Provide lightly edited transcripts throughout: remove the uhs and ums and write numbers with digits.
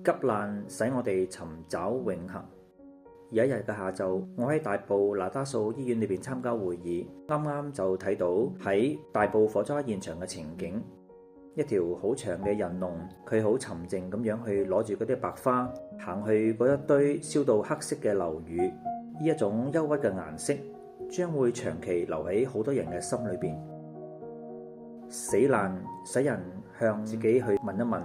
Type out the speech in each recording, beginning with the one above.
急難使我哋尋找永恆。有一日嘅下晝，我喺大埔那打素醫院裏邊參加會議，啱啱就睇到喺大埔火災現場嘅情景。一條好長嘅人龍，佢好沉靜咁樣去攞住嗰啲白花，行去嗰一堆燒到黑色嘅樓宇。呢一種憂鬱嘅顏色，將會長期留喺好多人嘅心裏邊。死難使人向自己去問一問，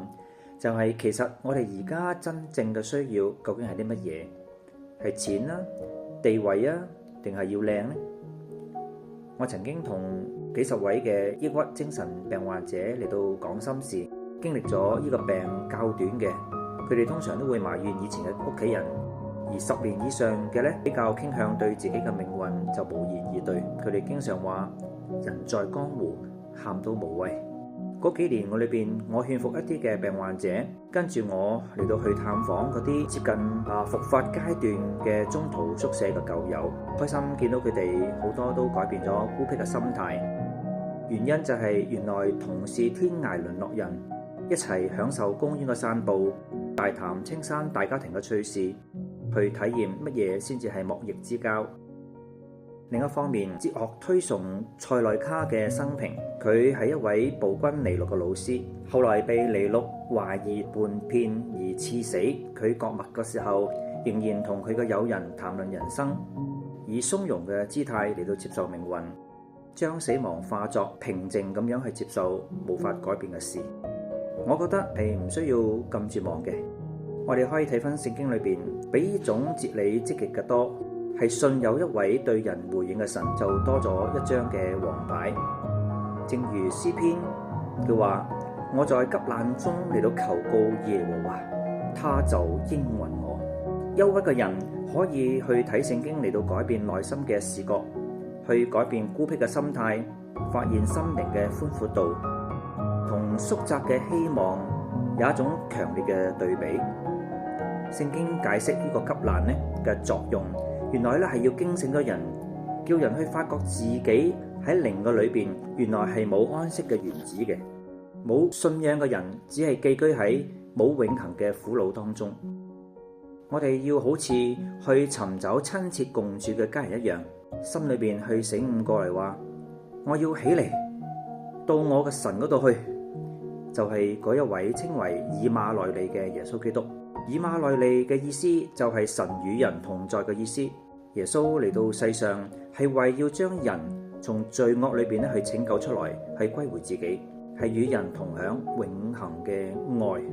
就係其實我哋而家真正嘅需要究竟係啲乜嘢？係錢啊、地位啊，定係要靚呢？我曾經同幾十位嘅抑鬱精神病患者嚟到講心事，經歷咗呢個病較短嘅，佢哋通常都會埋怨以前嘅屋企人，而10年以上嘅呢，比較傾向對自己嘅命運就無言以對。佢哋經常話人在江湖，喊都無謂。嗰幾年我裏邊，我勸服一啲嘅病患者，跟住我嚟到去探訪嗰啲接近復發階段嘅中途宿舍嘅舊友，開心見到佢哋好多都改變咗孤僻嘅心態。原因就係原來同是天涯淪落人，一齊享受公園嘅散步，大談青山大家庭嘅趣事，去體驗乜嘢先至係莫逆之交。另一方面，哲學推崇塞內卡嘅生平，佢係一位暴君尼祿嘅老師，後來被尼祿懷疑叛變而刺死。佢割脈嘅時候，仍然同佢嘅友人談論人生，以從容嘅姿態嚟到接受命運，將死亡化作平靜咁樣去接受無法改變嘅事。我覺得係唔需要咁絕望嘅，我哋可以睇返聖經裏邊，比呢種哲理積極嘅多。係信有一位對人回應嘅神，就多咗一張嘅黃牌。正如詩篇佢話：我在急難中嚟到求告耶和華，他就應允我。憂鬱嘅人可以去睇聖經嚟到改變內心嘅視覺，去改變孤僻嘅心態，發現心靈嘅寬闊度，同縮窄嘅希望有一種強烈嘅對比。聖經解釋呢個急難呢嘅作用。原來咧係要驚醒咗人，叫人去發覺自己喺靈嘅裏邊，原來係冇安息嘅原子嘅，冇信仰嘅人只係寄居喺冇永恆嘅苦惱當中。我哋要好似去尋找親切共處嘅家人一樣，心裏邊去醒悟過嚟話：我要起嚟到我嘅神嗰度去，就係嗰一位稱為以馬內利嘅耶穌基督。以馬內利嘅意思就係神與人同在嘅意思。耶穌嚟到世上係為要將人從罪惡裏邊去拯救出來，係歸回自己，係與人同享永恆嘅愛。